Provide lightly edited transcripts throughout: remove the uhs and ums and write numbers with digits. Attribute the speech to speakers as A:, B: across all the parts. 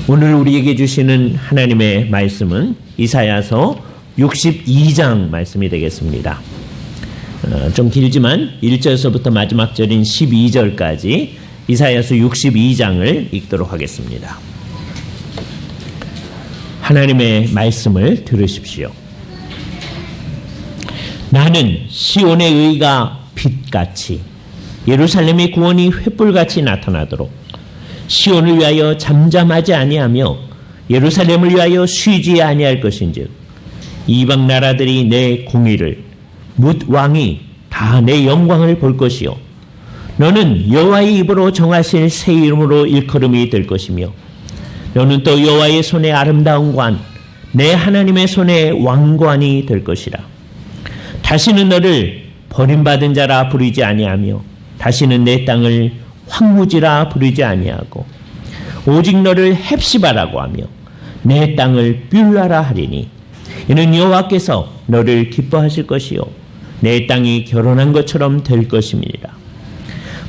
A: 오늘 우리에게 주시는 하나님의 말씀은 이사야서 62장 말씀이 되겠습니다. 좀 길지만 1절서부터 마지막 절인 12절까지 이사야서 62장을 읽도록 하겠습니다. 하나님의 말씀을 들으십시오. 나는 시온의 의가 빛같이 예루살렘의 구원이 횃불같이 나타나도록 시온을 위하여 잠잠하지 아니하며 예루살렘을 위하여 쉬지 아니할 것인즉 이방 나라들이 내 공의를 뭇 왕이 다 내 영광을 볼 것이요 너는 여호와의 입으로 정하실 새 이름으로 일컬음이 될 것이며 너는 또 여호와의 손에 아름다운 관 내 하나님의 손에 왕관이 될 것이라. 다시는 너를 버림받은 자라 부르지 아니하며 다시는 내 땅을 황무지라 부르지 아니하고 오직 너를 헵시바라고 하며 내 땅을 뷸라라 하리니 이는 여호와께서 너를 기뻐하실 것이요 내 땅이 결혼한 것처럼 될 것임이니라.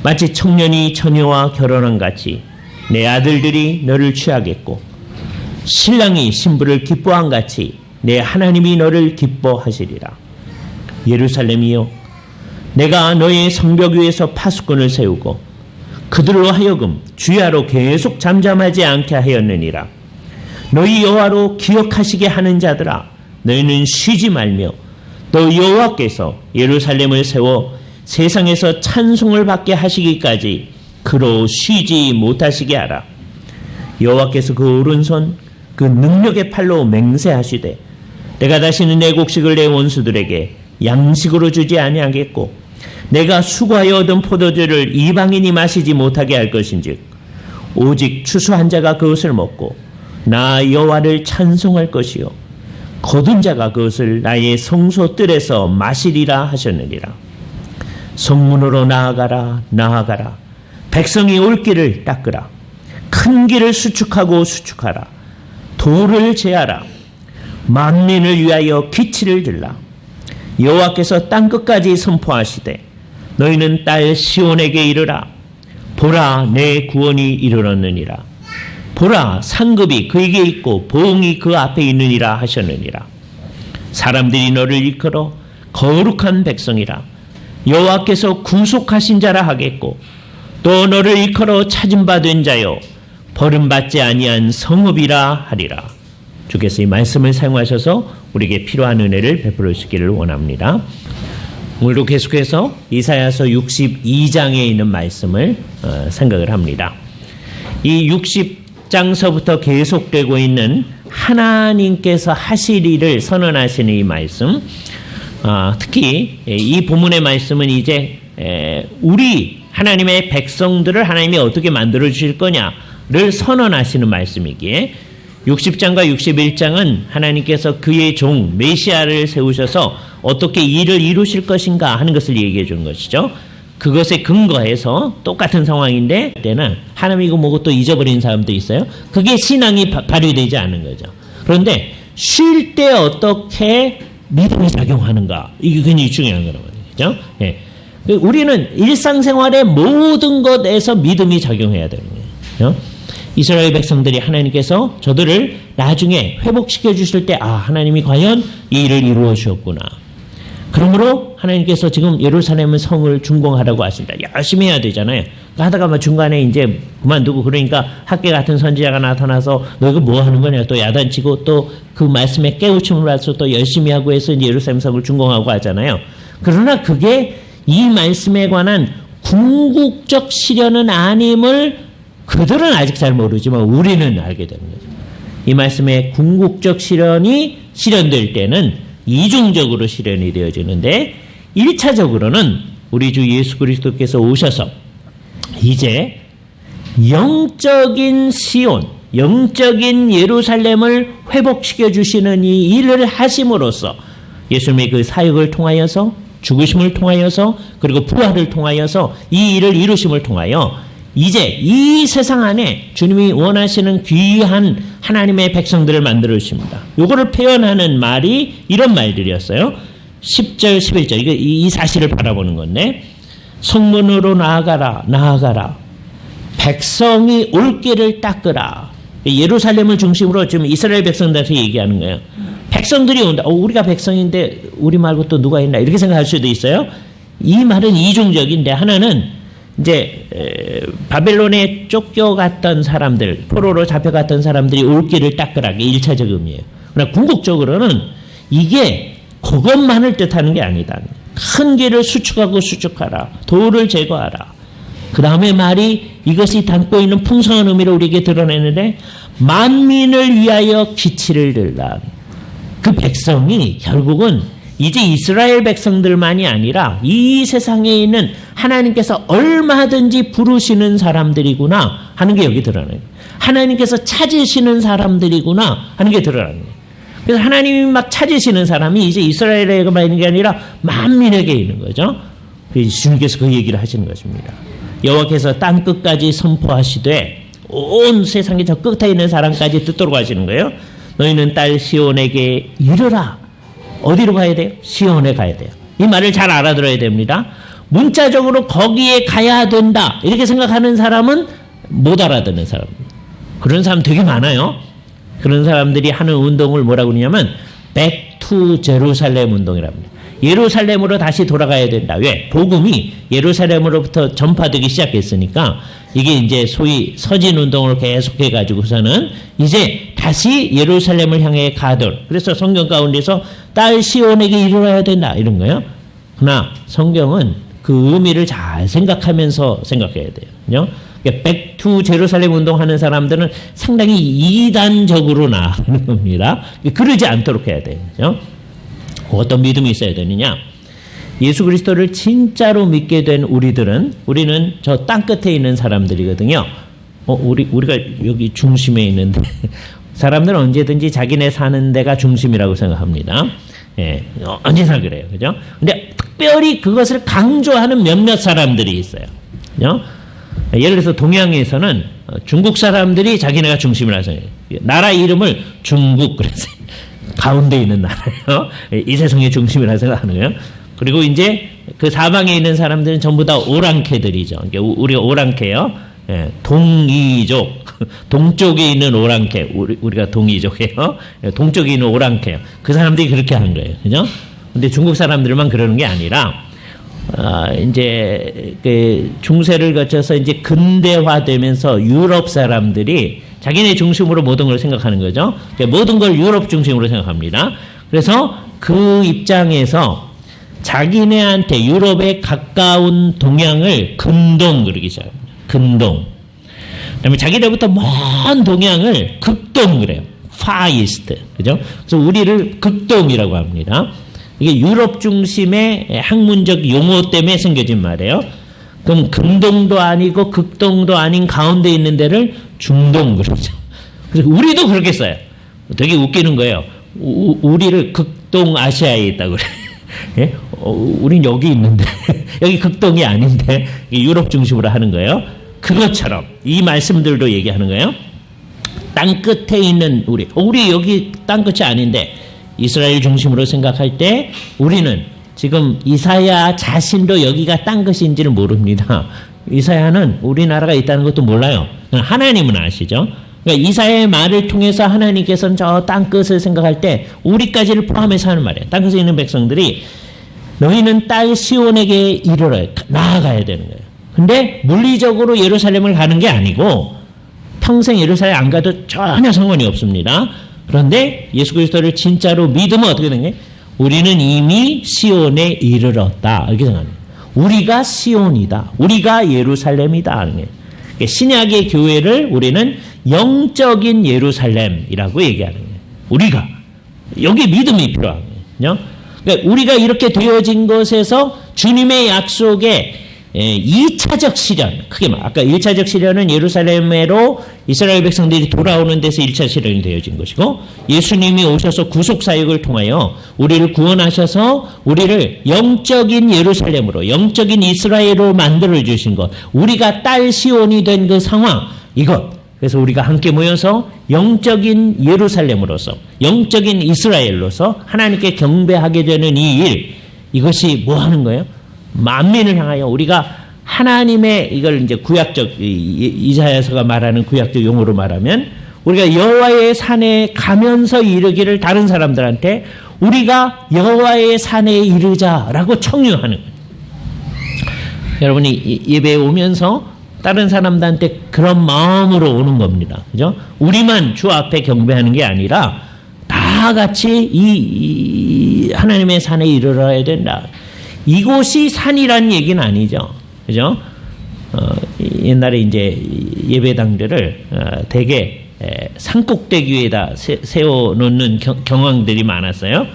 A: 마치 청년이 처녀와 결혼한 같이 내 아들들이 너를 취하겠고 신랑이 신부를 기뻐한 같이 내 하나님이 너를 기뻐하시리라. 예루살렘이여 내가 너의 성벽 위에서 파수꾼을 세우고 그들로 하여금 주야로 계속 잠잠하지 않게 하였느니라. 너희 여호와로 기억하시게 하는 자들아 너희는 쉬지 말며 또 여호와께서 예루살렘을 세워 세상에서 찬송을 받게 하시기까지 그로 쉬지 못하시게 하라. 여호와께서 그 오른손 그 능력의 팔로 맹세하시되 내가 다시는 내 곡식을 내 원수들에게 양식으로 주지 아니하겠고 내가 수고하여 얻은 포도주를 이방인이 마시지 못하게 할 것인즉 오직 추수한 자가 그것을 먹고 나 여호와를 찬송할 것이요 거둔 자가 그것을 나의 성소 뜰에서 마시리라 하셨느니라. 성문으로 나아가라 나아가라. 백성이 올 길을 닦으라. 큰 길을 수축하고 수축하라. 돌을 제하라. 만민을 위하여 기치를 들라. 여호와께서 땅끝까지 선포하시되 너희는 딸 시온에게 이르라. 보라 내 구원이 이르렀느니라. 보라 상급이 그에게 있고 보응이 그 앞에 있느니라 하셨느니라. 사람들이 너를 일컬어 거룩한 백성이라 여호와께서 구속하신 자라 하겠고 또 너를 일컬어 찾은 바 된 자여 버림받지 아니한 성읍이라 하리라. 주께서 이 말씀을 사용하셔서 우리에게 필요한 은혜를 베풀어 주시기를 원합니다. 오늘도 계속해서 이사야서 62장에 있는 말씀을 생각을 합니다. 이 60장서부터 계속되고 있는 하나님께서 하실 일을 선언하시는 이 말씀, 특히 이 본문의 말씀은 이제 우리 하나님의 백성들을 하나님이 어떻게 만들어 주실 거냐를 선언하시는 말씀이기에 60장과 61장은 하나님께서 그의 종 메시아를 세우셔서 어떻게 일을 이루실 것인가 하는 것을 얘기해 주는 것이죠. 그것에 근거해서 똑같은 상황인데 때는 하나님이고 뭐고 또 잊어버린 사람도 있어요. 그게 신앙이 발휘되지 않은 거죠. 그런데 쉴 때 어떻게 믿음이 작용하는가 이게 굉장히 중요한 거란 말이죠. 예. 우리는 일상생활의 모든 것에서 믿음이 작용해야 되는 거예요. 이스라엘 백성들이 하나님께서 저들을 나중에 회복시켜 주실 때 하나님이 과연 이 일을 이루어 주셨구나. 그러므로 하나님께서 지금 예루살렘 성을 준공하라고 하신다. 열심히 해야 되잖아요. 하다가 중간에 이제 그만두고 그러니까 학계 같은 선지자가 나타나서 너 이거 뭐 하는 거냐 또 야단치고 또 그 말씀에 깨우침을 받아서 또 열심히 하고 해서 이제 예루살렘 성을 준공하고 하잖아요. 그러나 그게 이 말씀에 관한 궁극적 실현은 아님을 그들은 아직 잘 모르지만 우리는 알게 되는 거죠. 이 말씀의 궁극적 실현이 실현될 때는 이중적으로 실현이 되어지는데 1차적으로는 우리 주 예수 그리스도께서 오셔서 이제 영적인 시온, 영적인 예루살렘을 회복시켜 주시는 이 일을 하심으로써 예수님의 그 사역을 통하여서 죽으심을 통하여서 그리고 부활을 통하여서 이 일을 이루심을 통하여 이제 이 세상 안에 주님이 원하시는 귀한 하나님의 백성들을 만들어 주십니다. 요거를 표현하는 말이 이런 말들이었어요. 10절, 11절. 이 사실을 바라보는 건데 성문으로 나아가라, 나아가라. 백성이 올 길을 닦으라. 예루살렘을 중심으로 지금 이스라엘 백성들한테 얘기하는 거예요. 백성들이 온다. 우리가 백성인데 우리 말고 또 누가 있나 이렇게 생각할 수도 있어요. 이 말은 이중적인데, 하나는 이제 바벨론에 쫓겨갔던 사람들, 포로로 잡혀갔던 사람들이 올 길을 닦으라. 이게 1차적 의미예요. 그러나 궁극적으로는 이게 그것만을 뜻하는 게 아니다. 큰 길을 수축하고 수축하라. 돌을 제거하라. 그 다음에 말이 이것이 담고 있는 풍성한 의미를 우리에게 드러내는데, 만민을 위하여 기치를 들라. 그 백성이 결국은 이제 이스라엘 백성들만이 아니라 이 세상에 있는 하나님께서 얼마든지 부르시는 사람들이구나 하는 게 여기 드러나요. 하나님께서 찾으시는 사람들이구나 하는 게 드러나요. 그래서 하나님이 막 찾으시는 사람이 이제 이스라엘에게만 있는 게 아니라 만민에게 있는 거죠. 주님께서 그 얘기를 하시는 것입니다. 여호와께서 땅 끝까지 선포하시되 온 세상의 저 끝에 있는 사람까지 듣도록 하시는 거예요. 너희는 딸 시온에게 이르라. 어디로 가야 돼요? 시온에 가야 돼요. 이 말을 잘 알아들어야 됩니다. 문자적으로 거기에 가야 된다 이렇게 생각하는 사람은 못 알아듣는 사람입니다. 그런 사람 되게 많아요. 그런 사람들이 하는 운동을 뭐라고 그러냐면 Back to Jerusalem 운동이라고 합니다. 예루살렘으로 다시 돌아가야 된다. 왜? 복음이 예루살렘으로부터 전파되기 시작했으니까 이게 이제 소위 서진 운동을 계속해 가지고서는 이제 다시 예루살렘을 향해 가도록. 그래서 성경 가운데서 딸 시온에게 이르러야 된다 이런 거예요. 그러나 성경은 그 의미를 잘 생각하면서 생각해야 돼요. 그죠? Back to Jerusalem 운동하는 사람들은 상당히 이단적으로 나가는 겁니다. 그러지 않도록 해야 돼요. 그죠? 어떤 믿음이 있어야 되느냐? 예수 그리스도를 진짜로 믿게 된 우리는 저 땅 끝에 있는 사람들이거든요. 우리가 여기 중심에 있는데 사람들은 언제든지 자기네 사는 데가 중심이라고 생각합니다. 예, 언제나 그래요, 그죠? 근데 특별히 그것을 강조하는 몇몇 사람들이 있어요. 그죠? 예를 들어서 동양에서는 중국 사람들이 자기네가 중심이라고 생각해요. 나라 이름을 중국 그래서 가운데 있는 나라예요. 이 세상의 중심이라고 생각하는 거예요. 그리고 이제 그 사방에 있는 사람들은 전부 다 오랑캐들이죠. 우리가 오랑캐요. 예, 동이족. 동쪽에 있는 오랑캐. 우리가 동이족이에요. 동쪽에 있는 오랑캐요. 그 사람들이 그렇게 하는 거예요. 그죠? 근데 중국 사람들만 그러는 게 아니라, 이제 그 중세를 거쳐서 이제 근대화되면서 유럽 사람들이 자기네 중심으로 모든 걸 생각하는 거죠. 모든 걸 유럽 중심으로 생각합니다. 그래서 그 입장에서 자기네한테 유럽에 가까운 동양을 근동 그러기 시작합니다. 근동. 그다음에 자기네부터 먼 동양을 극동 그래요. Far East. 그죠? 그래서 우리를 극동이라고 합니다. 이게 유럽 중심의 학문적 용어 때문에 생겨진 말이에요. 그럼 근동도 아니고 극동도 아닌 가운데 있는 데를 중동 그러죠. 그래서 우리도 그렇게 써요. 되게 웃기는 거예요. 우리를 극동 아시아에 있다고 그래요. 예? 우린 여기 있는데 여기 극동이 아닌데 유럽 중심으로 하는 거예요. 그것처럼 이 말씀들도 얘기하는 거예요. 땅 끝에 있는 우리 여기 땅 끝이 아닌데 이스라엘 중심으로 생각할 때 우리는 지금 이사야 자신도 여기가 땅 끝인지를 모릅니다. 이사야는 우리나라가 있다는 것도 몰라요. 하나님은 아시죠. 그러니까 이사야의 말을 통해서 하나님께서는 저 땅 끝을 생각할 때 우리까지를 포함해서 하는 말이에요. 땅 끝에 있는 백성들이 너희는 딸 시온에게 이르러 나아가야 되는 거예요. 근데 물리적으로 예루살렘을 가는 게 아니고 평생 예루살렘 안 가도 전혀 상관이 없습니다. 그런데 예수 그리스도를 진짜로 믿으면 어떻게 되는 거예요? 우리는 이미 시온에 이르렀다. 이렇게 생각합니다. 우리가 시온이다. 우리가 예루살렘이다. 신약의 교회를 우리는 영적인 예루살렘이라고 얘기하는 거예요. 우리가. 여기 믿음이 필요한 거예요. 그러니까 우리가 이렇게 되어진 것에서 주님의 약속에 2차적 시련, 크게 말, 아까 1차적 시련은 예루살렘으로 이스라엘 백성들이 돌아오는 데서 1차 시련이 되어진 것이고, 예수님이 오셔서 구속사역을 통하여 우리를 구원하셔서 우리를 영적인 예루살렘으로, 영적인 이스라엘로 만들어주신 것, 우리가 딸 시온이 된 그 상황, 이것. 그래서 우리가 함께 모여서 영적인 예루살렘으로서, 영적인 이스라엘로서 하나님께 경배하게 되는 이 일, 이것이 뭐 하는 거예요? 만민을 향하여 우리가 하나님의 이걸 이제 구약적 이사야서가 말하는 구약적 용어로 말하면 우리가 여호와의 산에 가면서 이르기를 다른 사람들한테 우리가 여호와의 산에 이르자라고 청유하는 거예요. 여러분이 예배에 오면서 다른 사람들한테 그런 마음으로 오는 겁니다. 그죠? 우리만 주 앞에 경배하는 게 아니라 다 같이 이 하나님의 산에 이르러야 된다. 이곳이 산이라는 얘기는 아니죠. 그죠? 옛날에 이제 예배당들을 되게 산꼭대기 위에다 세워놓는 경황들이 많았어요.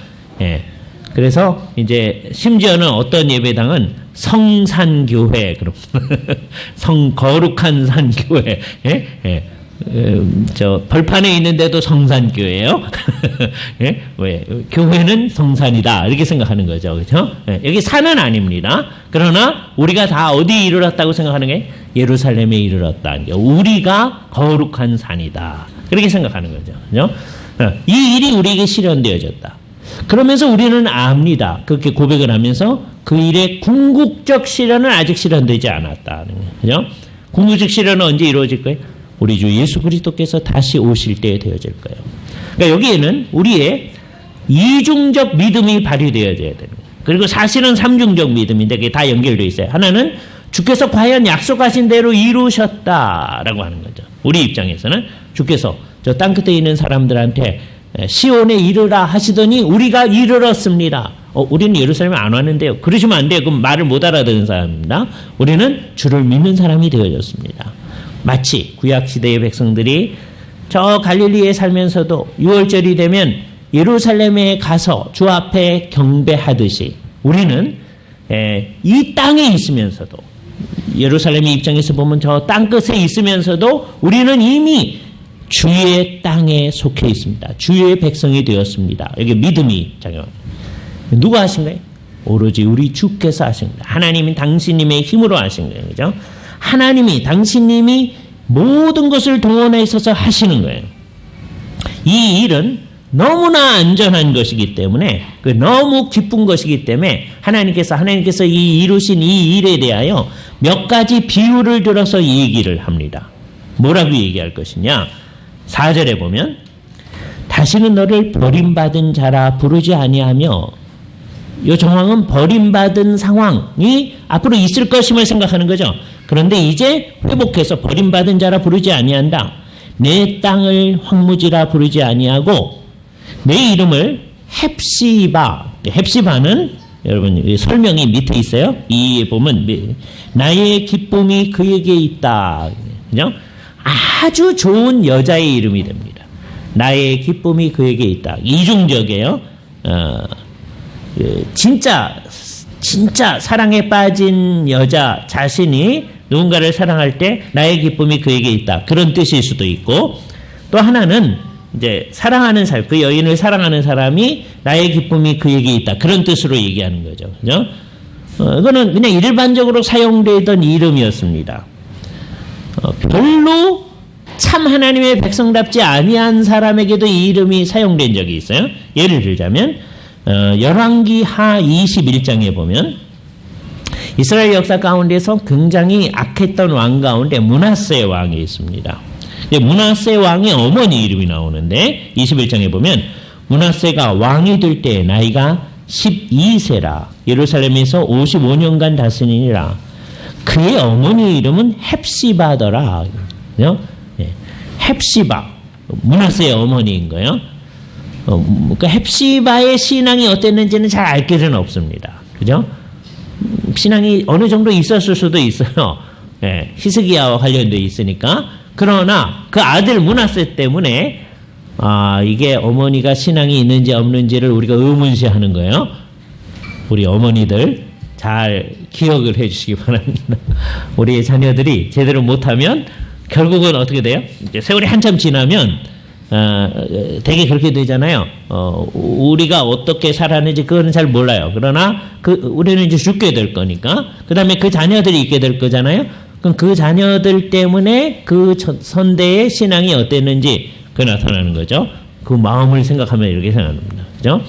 A: 예. 그래서 이제 심지어는 어떤 예배당은 성산교회, 그럼 거룩한 산교회, 예? 예. 저 벌판에 있는데도 성산교회예요. 예? 왜 교회는 성산이다 이렇게 생각하는 거죠, 그렇죠? 예. 여기 산은 아닙니다. 그러나 우리가 다 어디에 이르렀다고 생각하는 게 예루살렘에 이르렀다. 우리가 거룩한 산이다 그렇게 생각하는 거죠, 그렇죠? 이 일이 우리에게 실현되어졌다. 그러면서 우리는 압니다. 그렇게 고백을 하면서 그 일의 궁극적 실현은 아직 실현되지 않았다는 거예요, 그렇죠? 궁극적 실현은 언제 이루어질 거예요? 우리 주 예수 그리스도께서 다시 오실 때에 되어질 거예요. 그러니까 여기에는 우리의 이중적 믿음이 발휘되어져야 되는 거예요. 그리고 사실은 삼중적 믿음인데 그게 다 연결되어 있어요. 하나는 주께서 과연 약속하신 대로 이루셨다라고 하는 거죠. 우리 입장에서는 주께서 저 땅끝에 있는 사람들한테 시온에 이르라 하시더니 우리가 이르렀습니다. 우리는 예루살렘에 안 왔는데요. 그러시면 안 돼요. 그럼 말을 못 알아듣는 사람입니다. 우리는 주를 믿는 사람이 되어졌습니다. 마치 구약시대의 백성들이 저 갈릴리에 살면서도 6월절이 되면 예루살렘에 가서 주 앞에 경배하듯이 우리는 이 땅에 있으면서도 예루살렘의 입장에서 보면 저 땅끝에 있으면서도 우리는 이미 주의 땅에 속해 있습니다. 주의 백성이 되었습니다. 여기 믿음이 작용합니다. 누가 하신 거예요? 오로지 우리 주께서 하신 거예요. 하나님이 당신님의 힘으로 하신 거예요. 그죠? 하나님이 당신님이 모든 것을 동원해 있어서 하시는 거예요. 이 일은 너무나 안전한 것이기 때문에 너무 기쁜 것이기 때문에 하나님께서 이 이루신 이 일에 대하여 몇 가지 비유를 들어서 얘기를 합니다. 뭐라고 얘기할 것이냐? 4절에 보면 다시는 너를 버림받은 자라 부르지 아니하며 이 정황은 버림받은 상황이 앞으로 있을 것임을 생각하는 거죠. 그런데 이제 회복해서 버림받은 자라 부르지 아니한다. 내 땅을 황무지라 부르지 아니하고 내 이름을 헵시바는 여러분 설명이 밑에 있어요. 이에 보면 나의 기쁨이 그에게 있다. 그죠? 아주 좋은 여자의 이름이 됩니다. 나의 기쁨이 그에게 있다. 이중적이에요. 진짜 사랑에 빠진 여자 자신이 누군가를 사랑할 때 나의 기쁨이 그에게 있다. 그런 뜻일 수도 있고 또 하나는 이제 사랑하는 사람, 그 여인을 사랑하는 사람이 나의 기쁨이 그에게 있다. 그런 뜻으로 얘기하는 거죠. 그죠? 이거는 그냥 일반적으로 사용되던 이름이었습니다. 별로 참 하나님의 백성답지 아니한 사람에게도 이 이름이 사용된 적이 있어요. 예를 들자면 열왕기 하 21장에 보면 이스라엘 역사 가운데서 굉장히 악했던 왕 가운데 므낫세 왕이 있습니다. 므낫세 왕의 어머니 이름이 나오는데 21장에 보면 므낫세가 왕이 될 때 나이가 12세라 예루살렘에서 55년간 다스리니라. 그의 어머니 이름은 헵시바더라. 헵시바 므낫세의 어머니인 거예요. 그러니까 헵시바의 신앙이 어땠는지는 잘 알 길은 없습니다. 그죠? 신앙이 어느 정도 있었을 수도 있어요. 히스기야와 관련돼 있으니까. 그러나 그 아들 므낫세 때문에 이게 어머니가 신앙이 있는지 없는지를 우리가 의문시하는 거예요. 우리 어머니들 잘 기억을 해주시기 바랍니다. 우리의 자녀들이 제대로 못하면 결국은 어떻게 돼요? 이제 세월이 한참 지나면 되게 그렇게 되잖아요. 우리가 어떻게 살았는지 그거는 잘 몰라요. 그러나 우리는 이제 죽게 될 거니까. 그 다음에 그 자녀들이 있게 될 거잖아요. 그럼 그 자녀들 때문에 그 선대의 신앙이 어땠는지 그 나타나는 거죠. 그 마음을 생각하면 이렇게 생각합니다. 그죠?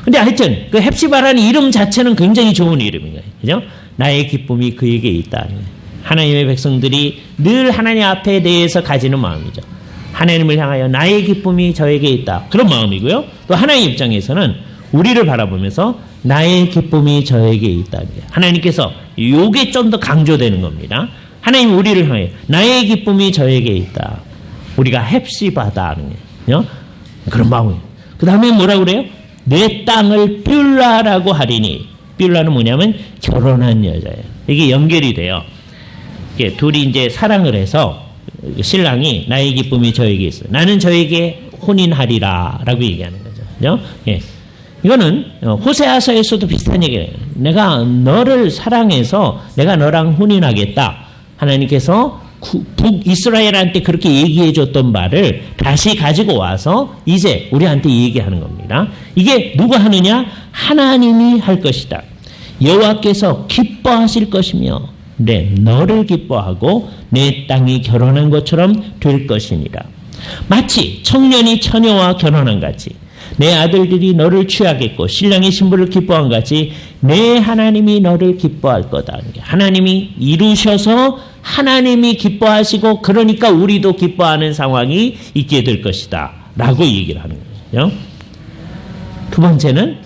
A: 근데 하여튼 그 헵시바라는 이름 자체는 굉장히 좋은 이름인 거예요. 그죠? 나의 기쁨이 그에게 있다. 하나님의 백성들이 늘 하나님 앞에 대해서 가지는 마음이죠. 하나님을 향하여 나의 기쁨이 저에게 있다. 그런 마음이고요. 또 하나님 입장에서는 우리를 바라보면서 나의 기쁨이 저에게 있다. 하나님께서 요게 좀 더 강조되는 겁니다. 하나님 우리를 향해 나의 기쁨이 저에게 있다. 우리가 헵시바다는 그런 마음이에요. 그 다음에 뭐라고 그래요? 내 땅을 뷸라라고 하리니. 뷸라는 뭐냐면 결혼한 여자예요. 이게 연결이 돼요. 이게 둘이 이제 사랑을 해서 신랑이 나의 기쁨이 저에게 있어. 나는 저에게 혼인하리라라고 얘기하는 거죠. 그죠? 예. 이거는 호세아서에서도 비슷한 얘기예요. 내가 너를 사랑해서 내가 너랑 혼인하겠다. 하나님께서 북이스라엘한테 그렇게 얘기해 줬던 말을 다시 가지고 와서 이제 우리한테 얘기하는 겁니다. 이게 누가 하느냐? 하나님이 할 것이다. 여호와께서 기뻐하실 것이며 너를 기뻐하고 내 땅이 결혼한 것처럼 될 것이니라. 마치 청년이 처녀와 결혼한 같이 내 아들들이 너를 취하겠고 신랑이 신부를 기뻐한 같이 내 하나님이 너를 기뻐할 거다. 하나님이 이루셔서 하나님이 기뻐하시고 그러니까 우리도 기뻐하는 상황이 있게 될 것이다 라고 얘기를 하는 거죠. 두 번째는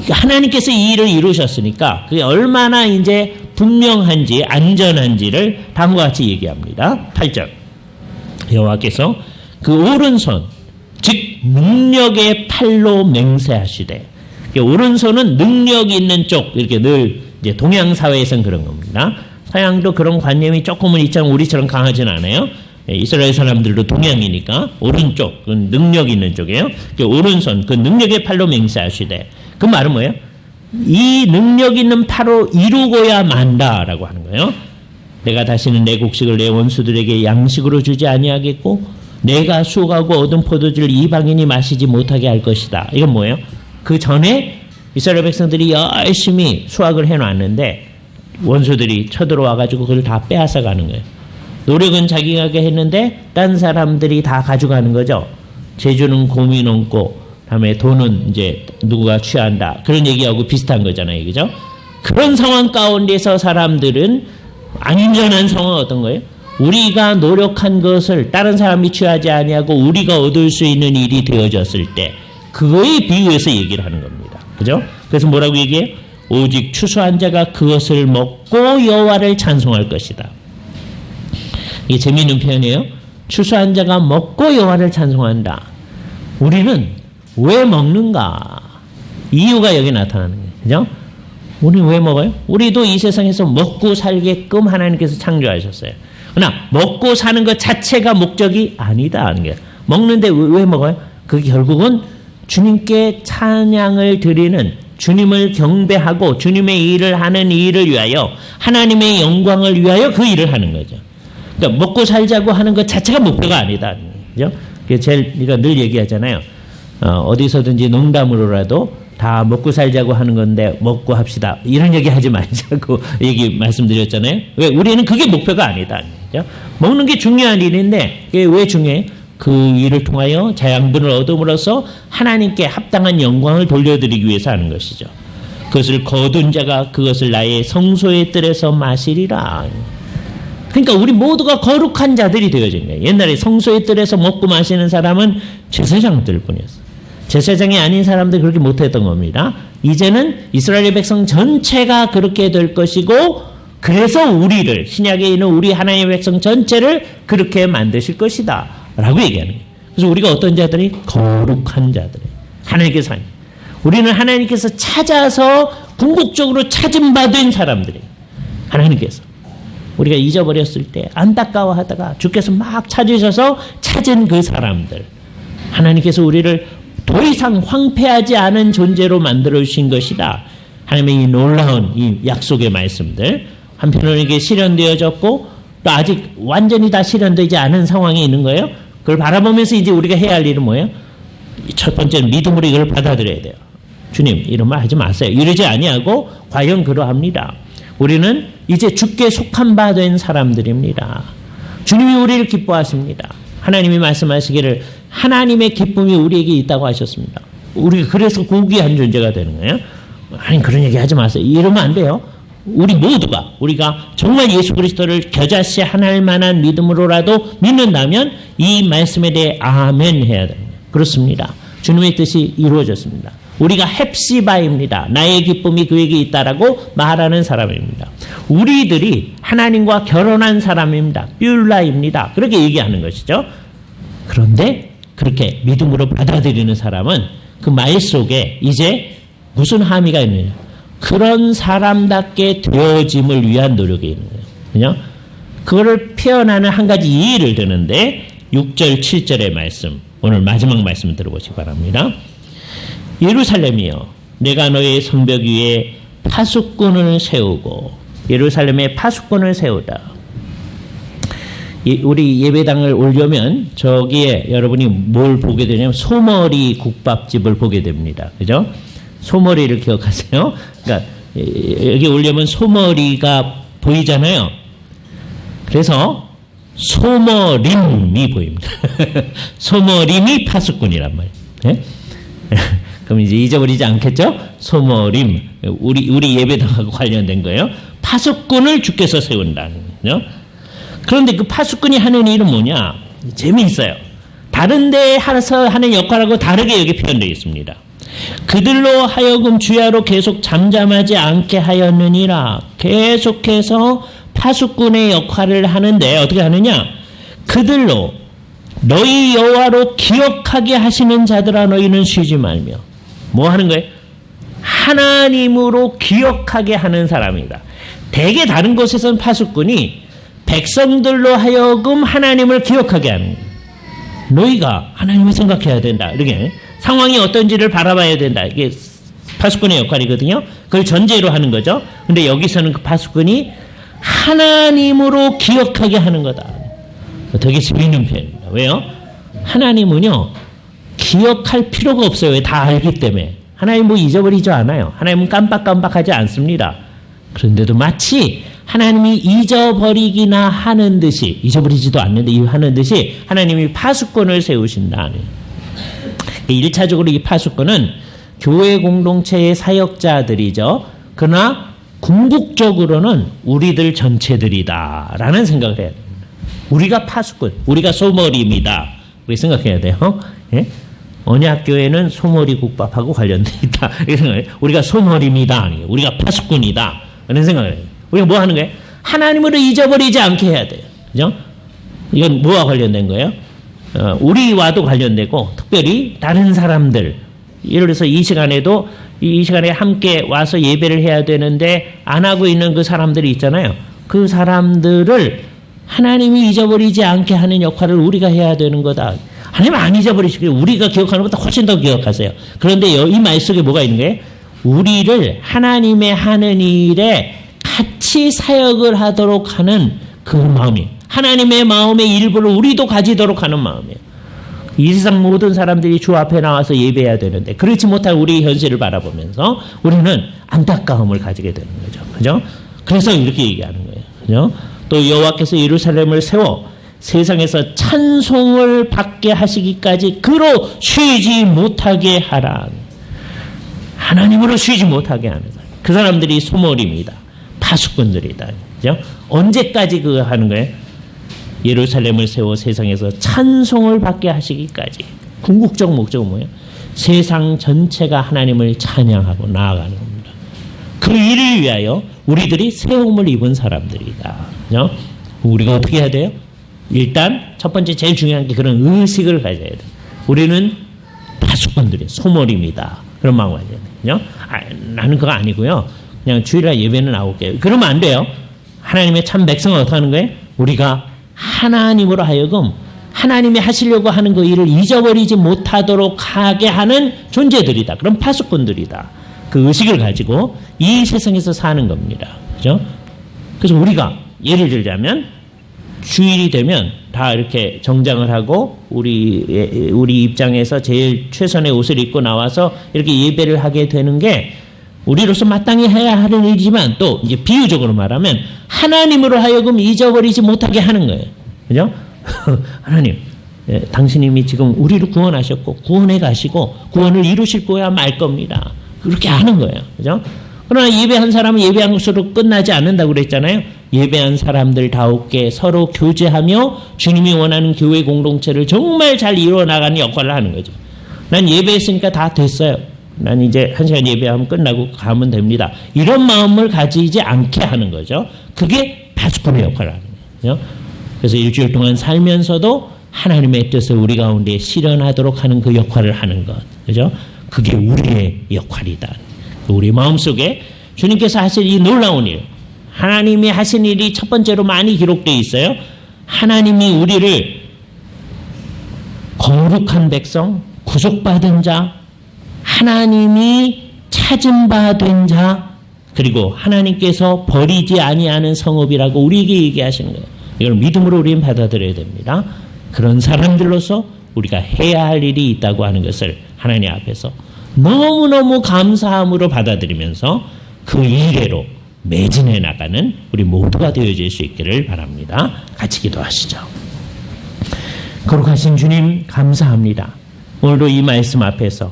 A: 하나님께서 이 일을 이루셨으니까 그게 얼마나 이제 분명한지 안전한지를 다음과 같이 얘기합니다. 8절 여호와께서 그 오른손 즉 능력의 팔로 맹세하시되, 오른손은 능력 있는 쪽, 이렇게 늘 이제 동양 사회에서는 그런 겁니다. 서양도 그런 관념이 조금은 있지만 우리처럼 강하진 않아요. 이스라엘 사람들도 동양이니까 오른쪽, 그 능력 있는 쪽이에요. 오른손, 그 능력의 팔로 맹세하시되, 그 말은 뭐예요? 이 능력 있는 팔로 이루고야 만다라고 하는 거예요. 내가 다시는 내 곡식을 내 원수들에게 양식으로 주지 아니하겠고 내가 수확하고 얻은 포도주를 이방인이 마시지 못하게 할 것이다. 이건 뭐예요? 그 전에 이스라엘 백성들이 열심히 수확을 해놨는데 원수들이 쳐들어와가지고 그걸 다 빼앗아 가는 거예요. 노력은 자기가 했는데 딴 사람들이 다 가져가는 거죠. 재주는 곰이 넘고 다음에 돈은 이제 누구가 취한다. 그런 얘기하고 비슷한 거잖아요. 그죠? 그런 상황 가운데서 사람들은 안전한 상황은 어떤 거예요? 우리가 노력한 것을 다른 사람이 취하지 아니하고 우리가 얻을 수 있는 일이 되어졌을 때 그거에 비유해서 얘기를 하는 겁니다. 그죠? 그래서 뭐라고 얘기해요? 오직 추수한 자가 그것을 먹고 여호와를 찬송할 것이다. 이게 재미있는 표현이에요. 추수한 자가 먹고 여호와를 찬송한다. 우리는 왜 먹는가? 이유가 여기 나타나는 거예요. 그죠? 우리는 왜 먹어요? 우리도 이 세상에서 먹고 살게끔 하나님께서 창조하셨어요. 그러나 먹고 사는 것 자체가 목적이 아니다 하는 거예요. 먹는데 왜 먹어요? 그게 결국은 주님께 찬양을 드리는, 주님을 경배하고 주님의 일을 하는 일을 위하여, 하나님의 영광을 위하여 그 일을 하는 거죠. 그러니까 먹고 살자고 하는 것 자체가 목표가 아니다. 그죠? 우리가 늘 얘기하잖아요. 어디서든지 농담으로라도 다 먹고 살자고 하는 건데 먹고 합시다. 이런 얘기 하지 말자고 말씀드렸잖아요. 왜? 우리는 그게 목표가 아니다. 그죠? 먹는 게 중요한 일인데 그게 왜 중요해? 그 일을 통하여 자양분을 얻음으로써 하나님께 합당한 영광을 돌려드리기 위해서 하는 것이죠. 그것을 거둔 자가 그것을 나의 성소의 뜰에서 마시리라. 그러니까 우리 모두가 거룩한 자들이 되어진 거예요. 옛날에 성소의 뜰에서 먹고 마시는 사람은 제사장들 뿐이었어요. 제사장이 아닌 사람들 그렇게 못했던 겁니다. 이제는 이스라엘 백성 전체가 그렇게 될 것이고, 그래서 우리를, 신약에 있는 우리 하나님의 백성 전체를 그렇게 만드실 것이다 라고 얘기하는 거예요. 그래서 우리가 어떤 자들이? 거룩한 자들이에요. 하나님께서 하는. 우리는 하나님께서 찾아서 궁극적으로 찾음 받은 사람들이에요. 하나님께서 우리가 잊어버렸을 때 안타까워하다가 주께서 막 찾으셔서 찾은 그 사람들, 하나님께서 우리를 더 이상 황폐하지 않은 존재로 만들어 주신 것이다. 하나님의 이 놀라운 이 약속의 말씀들, 한편으로는 이게 실현되어졌고 또 아직 완전히 다 실현되지 않은 상황에 있는 거예요. 그걸 바라보면서 이제 우리가 해야 할 일은 뭐예요? 첫 번째는 믿음으로 이걸 받아들여야 돼요. 주님, 이런 말 하지 마세요. 이러지 아니하고 과연 그러합니다. 우리는 이제 주께 속한 바 된 사람들입니다. 주님이 우리를 기뻐하십니다. 하나님이 말씀하시기를 하나님의 기쁨이 우리에게 있다고 하셨습니다. 우리가 그래서 고귀한 존재가 되는 거예요. 아니, 그런 얘기 하지 마세요. 이러면 안 돼요. 우리 모두가 우리가 정말 예수 그리스도를 겨자씨 하나일 만한 믿음으로라도 믿는다면 이 말씀에 대해 아멘 해야 됩니다. 그렇습니다. 주님의 뜻이 이루어졌습니다. 우리가 헵시바입니다. 나의 기쁨이 그에게 있다라고 말하는 사람입니다. 우리들이 하나님과 결혼한 사람입니다. 뷸라입니다. 그렇게 얘기하는 것이죠. 그런데 그렇게 믿음으로 받아들이는 사람은 그 말 속에 이제 무슨 함의가 있느냐. 그런 사람답게 되어짐을 위한 노력이 있는 거예요. 그거를 표현하는 한 가지 예를 드는데 6절 7절의 말씀, 오늘 마지막 말씀 들어보시기 바랍니다. 예루살렘이여, 내가 너의 성벽 위에 파수꾼을 세우고, 예루살렘에 파수꾼을 세우다. 우리 예배당을 오려면 저기에 여러분이 뭘 보게 되냐면 소머리 국밥집을 보게 됩니다. 그죠? 소머리를 기억하세요? 그러니까 여기 오려면 소머리가 보이잖아요. 그래서 소머림이 보입니다. 소머림이 파수꾼이란 말이에요. 네? 그럼 이제 잊어버리지 않겠죠? 소머림. 우리 예배당하고 관련된 거예요. 파수꾼을 주께서 세운다는 거죠. 그런데 그 파수꾼이 하는 일은 뭐냐? 재미있어요. 다른 데에 하는 역할하고 다르게 여기 표현되어 있습니다. 그들로 하여금 주야로 계속 잠잠하지 않게 하였느니라. 계속해서 파수꾼의 역할을 하는데 어떻게 하느냐? 그들로 너희 여호와로 기억하게 하시는 자들아 너희는 쉬지 말며. 뭐 하는 거예요? 하나님으로 기억하게 하는 사람이다. 대개 다른 곳에서는 파수꾼이 백성들로 하여금 하나님을 기억하게 하는 거예요. 너희가 하나님을 생각해야 된다. 이렇게 상황이 어떤지를 바라봐야 된다. 이게 파수꾼의 역할이거든요. 그걸 전제로 하는 거죠. 근데 여기서는 그 파수꾼이 하나님으로 기억하게 하는 거다. 되게 재미있는 표현입니다. 왜요? 하나님은요, 기억할 필요가 없어요. 왜? 다 알기 때문에. 하나님 뭐 잊어버리지 않아요. 하나님은 깜빡깜빡하지 않습니다. 그런데도 마치 하나님이 잊어버리기나 하는 듯이, 잊어버리지도 않는데 하는 듯이 하나님이 파수꾼을 세우신다. 1차적으로 이 파수꾼은 교회 공동체의 사역자들이죠. 그러나 궁극적으로는 우리들 전체들이다라는 생각을 해야 됩니다. 우리가 파수꾼, 우리가 소머리입니다. 그렇게 생각해야 돼요. 예? 언약교회는 소머리 국밥하고 관련돼 있다. 이렇게 생각해요. 우리가 소머리입니다. 우리가 파수꾼이다. 그런 생각을 해요. 우리가 뭐 하는 거예요? 하나님으로 잊어버리지 않게 해야 돼요. 그죠? 이건 뭐와 관련된 거예요? 우리와도 관련되고, 특별히 다른 사람들. 예를 들어서 이 시간에도 이 시간에 함께 와서 예배를 해야 되는데 안 하고 있는 그 사람들이 있잖아요. 그 사람들을 하나님이 잊어버리지 않게 하는 역할을 우리가 해야 되는 거다. 하나님 안 잊어버리시고 우리가 기억하는 것보다 훨씬 더 기억하세요. 그런데 이 말 속에 뭐가 있는 거예요? 우리를 하나님의 하는 일에 같이 사역을 하도록 하는 그 마음이, 하나님의 마음의 일부를 우리도 가지도록 하는 마음이에요. 이 세상 모든 사람들이 주 앞에 나와서 예배해야 되는데 그렇지 못할 우리의 현실을 바라보면서 우리는 안타까움을 가지게 되는 거죠. 그죠? 그래서 이렇게 얘기하는 거예요. 그죠? 또 여호와께서 예루살렘을 세워 세상에서 찬송을 받게 하시기까지 그로 쉬지 못하게 하라. 하나님으로 쉬지 못하게 하는 사람. 그 사람들이 소머리입니다. 파수꾼들이다. 그죠? 언제까지 그거 하는 거예요? 예루살렘을 세워 세상에서 찬송을 받게 하시기까지. 궁극적 목적은 뭐예요? 세상 전체가 하나님을 찬양하고 나아가는 겁니다. 그 일을 위하여 우리들이 세움을 입은 사람들이다. 그죠? 우리가 어떻게 해야 돼요? 일단 첫 번째 제일 중요한 게 그런 의식을 가져야 돼요. 우리는 파수꾼들이 소머리입니다. 그런 마음을 가져야 돼요. 나는 그거 아니고요. 그냥 주일날 예배는 나올게요. 그러면 안 돼요. 하나님의 참 백성은 어떻게 하는 거예요? 우리가 하나님으로 하여금 하나님이 하시려고 하는 그 일을 잊어버리지 못하도록 하게 하는 존재들이다. 그런 파수꾼들이다. 그 의식을 가지고 이 세상에서 사는 겁니다. 그죠? 그래서 우리가 예를 들자면 주일이 되면 다 이렇게 정장을 하고 우리 입장에서 제일 최선의 옷을 입고 나와서 이렇게 예배를 하게 되는 게 우리로서 마땅히 해야 하는 일이지만 또 이제 비유적으로 말하면 하나님으로 하여금 잊어버리지 못하게 하는 거예요. 그죠? 하나님, 당신님이 지금 우리를 구원하셨고 구원해 가시고 구원을 이루실 거야 말 겁니다. 그렇게 하는 거예요. 그죠? 그러나 예배한 사람은 예배한 것으로 끝나지 않는다고 그랬잖아요. 예배한 사람들다우게 서로 교제하며 주님이 원하는 교회 공동체를 정말 잘 이루어나가는 역할을 하는 거죠. 난 예배했으니까 다 됐어요. 난 이제 1시간 예배하면 끝나고 가면 됩니다. 이런 마음을 가지지 않게 하는 거죠. 그게 파수꾼의 역할을 하는 거예요. 그래서 일주일 동안 살면서도 하나님의 뜻을 우리 가운데 실현하도록 하는 그 역할을 하는 것. 그죠? 그게 우리의 역할이다. 우리 마음속에 주님께서 하실 이 놀라운 일, 하나님이 하신 일이 첫 번째로 많이 기록되어 있어요. 하나님이 우리를 거룩한 백성, 구속받은 자, 하나님이 찾은 바 된 자, 그리고 하나님께서 버리지 아니하는 성읍이라고 우리에게 얘기하시는 거예요. 이걸 믿음으로 우리는 받아들여야 됩니다. 그런 사람들로서 우리가 해야 할 일이 있다고 하는 것을 하나님 앞에서 너무너무 감사함으로 받아들이면서 그 일대로 매진해 나가는 우리 모두가 되어질 수 있기를 바랍니다. 같이 기도하시죠. 거룩하신 주님 감사합니다. 오늘도 이 말씀 앞에서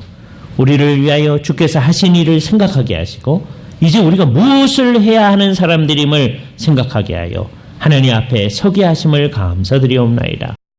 A: 우리를 위하여 주께서 하신 일을 생각하게 하시고 이제 우리가 무엇을 해야 하는 사람들임을 생각하게 하여 하나님 앞에 서게 하심을 감사드리옵나이다.